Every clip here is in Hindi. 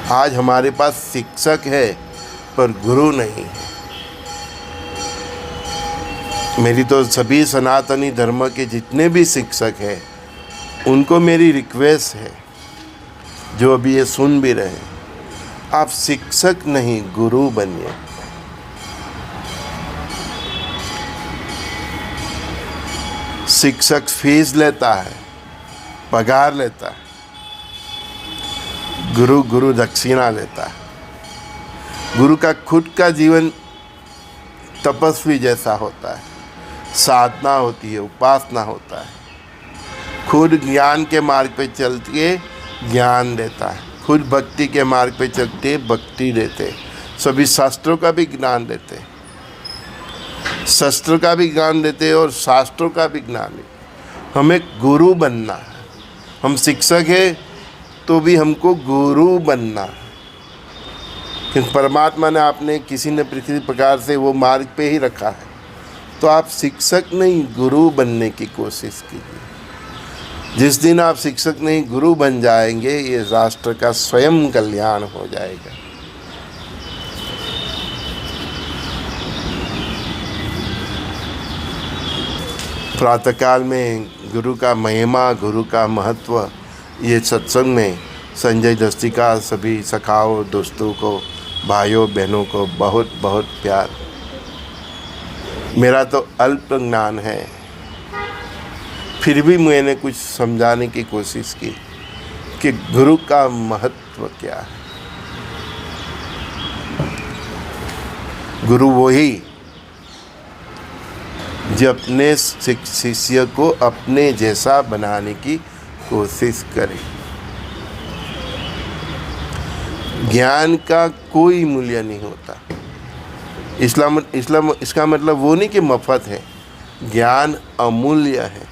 आज हमारे पास शिक्षक है पर गुरु नहीं है। मेरी तो सभी सनातनी धर्म के जितने भी शिक्षक हैं उनको मेरी रिक्वेस्ट है, जो अभी ये सुन भी रहे हैं, आप शिक्षक नहीं गुरु बनिए। शिक्षक फीस लेता है, पगार लेता है, गुरु दक्षिणा लेता है। गुरु का खुद का जीवन तपस्वी जैसा होता है, साधना होती है, उपासना होता है। खुद ज्ञान के मार्ग पे चल के ज्ञान देता है, खुद भक्ति के मार्ग पे चलते भक्ति देते, सभी शास्त्रों का भी ज्ञान देते, शस्त्र का भी ज्ञान देते और शास्त्रों का भी ज्ञान देते। हमें गुरु बनना है। हम शिक्षक हैं तो भी हमको गुरु बनना है। क्योंकि परमात्मा ने आपने किसी न किसी प्रकार से वो मार्ग पे ही रखा है, तो आप शिक्षक नहीं गुरु बनने की कोशिश कीजिए। जिस दिन आप शिक्षक नहीं गुरु बन जाएंगे, ये राष्ट्र का स्वयं कल्याण हो जाएगा। प्रातःकाल में गुरु का महिमा, गुरु का महत्व, ये सत्संग में संजय दस्ती का सभी सखाओं, दोस्तों को, भाइयों बहनों को बहुत बहुत प्यार। मेरा तो अल्प ज्ञान है, फिर भी मैंने कुछ समझाने की कोशिश की कि गुरु का महत्व क्या है। गुरु वही जो अपने शिष्य को अपने जैसा बनाने की कोशिश करे। ज्ञान का कोई मूल्य नहीं होता। इस्लाम इसका मतलब वो नहीं कि मफत है, ज्ञान अमूल्य है।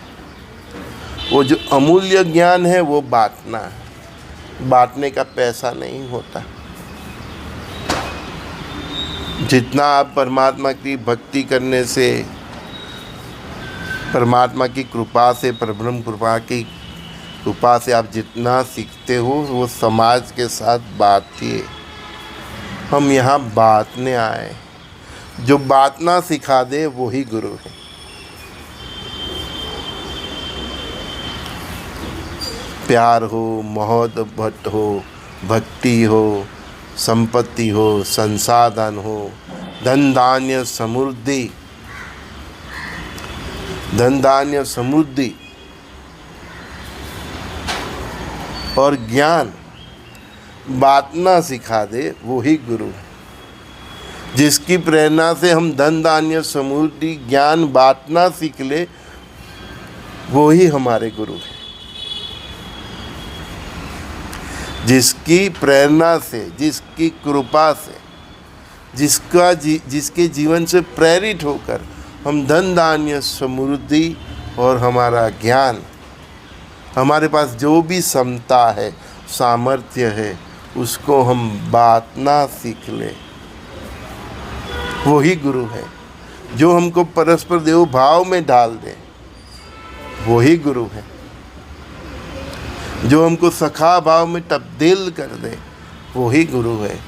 वो जो अमूल्य ज्ञान है वो बांटना है, बांटने का पैसा नहीं होता। जितना आप परमात्मा की भक्ति करने से, परमात्मा की कृपा से, परब्रह्म कृपा की कृपा से आप जितना सीखते हो वो समाज के साथ बांटिए। हम यहाँ बांटने आए, जो बांटना सिखा दे वही गुरु है। प्यार हो, मोहब्बत हो, भक्ति हो, संपत्ति हो, संसाधन हो, धन धान्य समृद्धि, धन धान्य समृद्धि और ज्ञान बांटना सिखा दे वही गुरु है। जिसकी प्रेरणा से हम धन धान्य समृद्धि ज्ञान बांटना सीख ले वही हमारे गुरु है। जिसकी प्रेरणा से, जिसकी कृपा से, जिसके जीवन से प्रेरित होकर हम धन धान्य समृद्धि और हमारा ज्ञान, हमारे पास जो भी क्षमता है, सामर्थ्य है, उसको हम बांटना सीख ले वही गुरु है। जो हमको परस्पर देव भाव में डाल दे वही गुरु है। जो हमको सखा भाव में तब्दील कर दे वही गुरु है।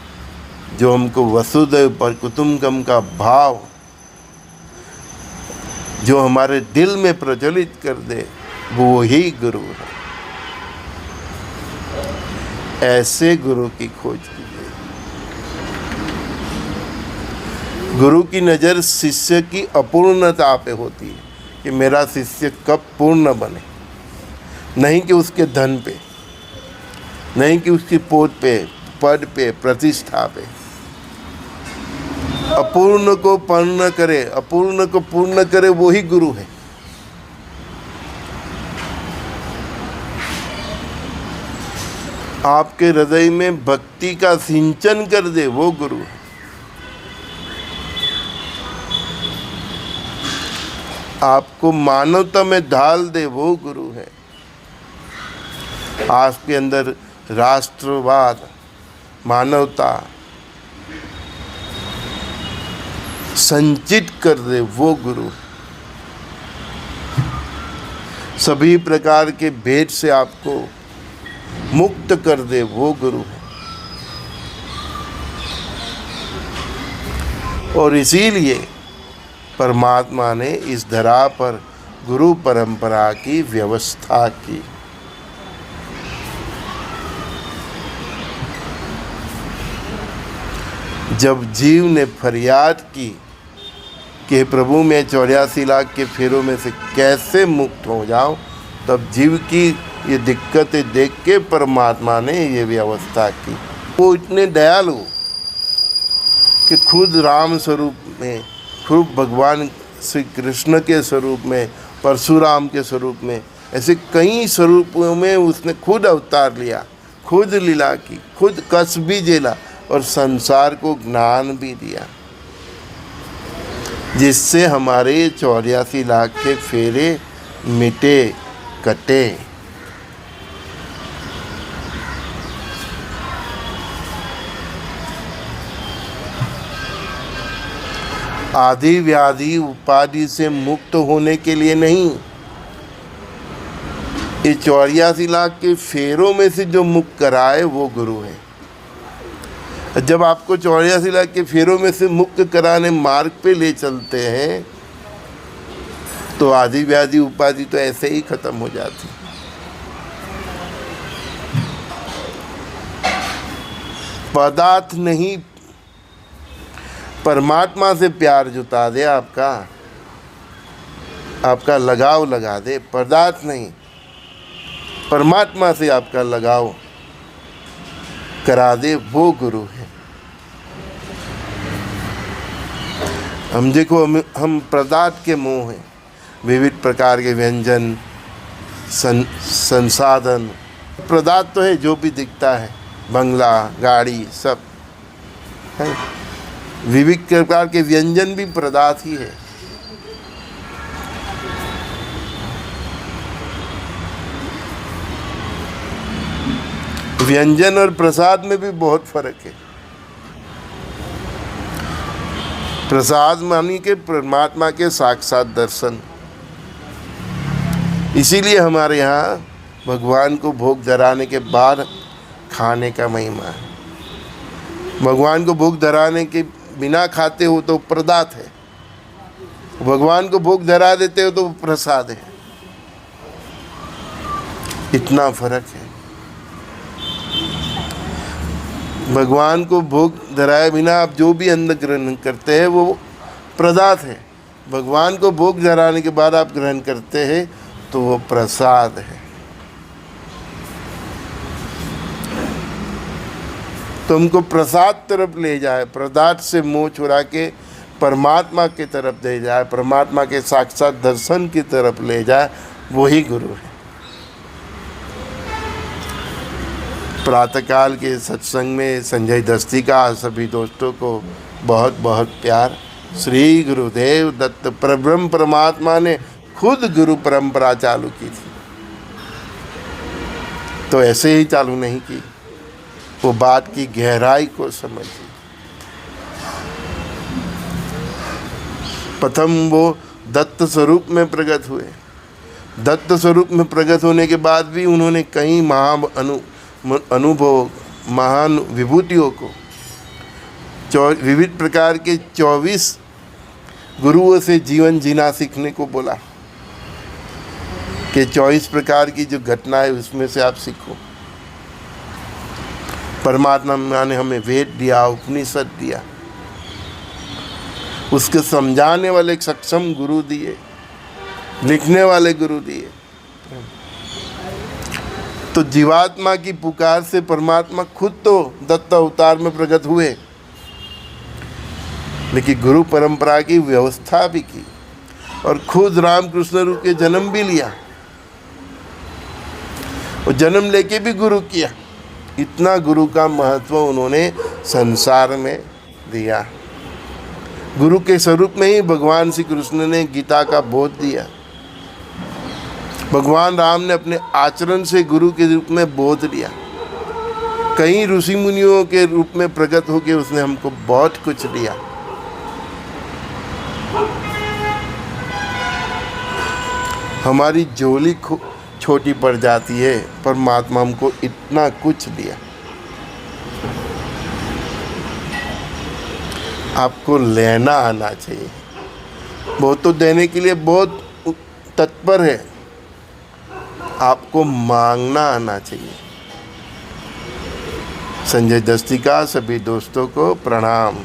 जो हमको वसुदैव पर कुटुम्बकम का भाव जो हमारे दिल में प्रज्वलित कर दे वो ही गुरु है। ऐसे गुरु की खोज कीजिए। गुरु की नज़र शिष्य की अपूर्णता पे होती है कि मेरा शिष्य कब पूर्ण बने, नहीं कि उसके धन पे, नहीं कि उसकी पद पे, प्रतिष्ठा पे। अपूर्ण को पूर्ण करे, अपूर्ण को पूर्ण करे वही गुरु है। आपके हृदय में भक्ति का सिंचन कर दे वो गुरु है। आपको मानवता में ढाल दे वो गुरु है। आपके अंदर राष्ट्रवाद, मानवता संचित कर दे वो गुरु है। सभी प्रकार के भेद से आपको मुक्त कर दे वो गुरु है। और इसीलिए परमात्मा ने इस धरा पर गुरु परंपरा की व्यवस्था की। जब जीव ने फरियाद की कि प्रभु मैं 84 लाख के फेरों में से कैसे मुक्त हो जाऊं, तब जीव की ये दिक्कतें देख के परमात्मा ने ये व्यवस्था की। वो इतने दयालु कि खुद राम स्वरूप में, खुद भगवान श्री कृष्ण के स्वरूप में, परशुराम के स्वरूप में, ऐसे कई स्वरूपों में उसने खुद अवतार लिया, खुद लीला की, खुद कष्ट भी झेला और संसार को ज्ञान भी दिया, जिससे हमारे 84 लाख के फेरे मिटे कटे। आदि व्याधि उपाधि से मुक्त होने के लिए नहीं, ये 84 लाख के फेरों में से जो मुक्त कराए वो गुरु है। जब आपको 84 लाख के फेरों में से मुक्त कराने मार्ग पे ले चलते हैं तो आदि व्याधि उपाधि तो ऐसे ही खत्म हो जाती। पदार्थ नहीं, परमात्मा से प्यार जुटा दे, आपका लगाव लगा दे, पदार्थ नहीं, परमात्मा से आपका लगाव करा दे, वो गुरु है। हम देखो, हम पदार्थ के मोह हैं, विविध प्रकार के व्यंजन, संसाधन, पदार्थ तो है जो भी दिखता है, बंगला, गाड़ी, सब है। विविध प्रकार के व्यंजन भी पदार्थ ही है। व्यंजन और प्रसाद में भी बहुत फर्क है। प्रसाद मानी के परमात्मा के साक्षात दर्शन। इसीलिए हमारे यहाँ भगवान को भोग धराने के बाद खाने का महिमा है। भगवान को भोग धराने के बिना खाते हो तो प्रदात है, भगवान को भोग धरा देते हो तो प्रसाद है। इतना फर्क है। भगवान को भोग धराए बिना आप जो भी अन्न ग्रहण करते हैं वो प्रसाद है। भगवान को भोग धराने के बाद आप ग्रहण करते हैं तो वो प्रसाद है। तो हमको प्रसाद तरफ ले जाए, पदार्थ से मोह छुड़ा के परमात्मा की तरफ ले जाए, परमात्मा के साक्षात दर्शन की तरफ ले जाए, वही गुरु है। प्रातःकाल के सत्संग में संजय दस्ती का सभी दोस्तों को बहुत बहुत प्यार। श्री गुरुदेव दत्त परब्रह्म परमात्मा ने खुद गुरु परंपरा चालू की थी, तो ऐसे ही चालू नहीं की, वो बात की गहराई को समझिए। प्रथम वो दत्त स्वरूप में प्रकट हुए। दत्त स्वरूप में प्रकट होने के बाद भी उन्होंने कई अनुभव, महान विभूतियों को, विविध प्रकार के 24 गुरुओं से जीवन जीना सीखने को बोला कि 24 प्रकार की जो घटनाएं उसमें से आप सीखो। परमात्मा ने हमें वेद दिया, उपनिषद दिया, उसके समझाने वाले सक्षम गुरु दिए, लिखने वाले गुरु दिए। तो जीवात्मा की पुकार से परमात्मा खुद तो दत्त अवतार में प्रकट हुए, लेकिन गुरु परंपरा की व्यवस्था भी की और खुद रामकृष्ण रूप के जन्म भी लिया और जन्म लेके भी गुरु किया। इतना गुरु का महत्व उन्होंने संसार में दिया। गुरु के स्वरूप में ही भगवान श्री कृष्ण ने गीता का बोध दिया। भगवान राम ने अपने आचरण से गुरु के रूप में बोध दिया। कई ऋषि मुनियों के रूप में प्रकट होकर उसने हमको बहुत कुछ दिया। हमारी झोली छोटी पड़ जाती है, परमात्मा हमको इतना कुछ दिया। आपको लेना आना चाहिए। वो तो देने के लिए बहुत तत्पर है, आपको मांगना आना चाहिए। संजय दस्ती का सभी दोस्तों को प्रणाम।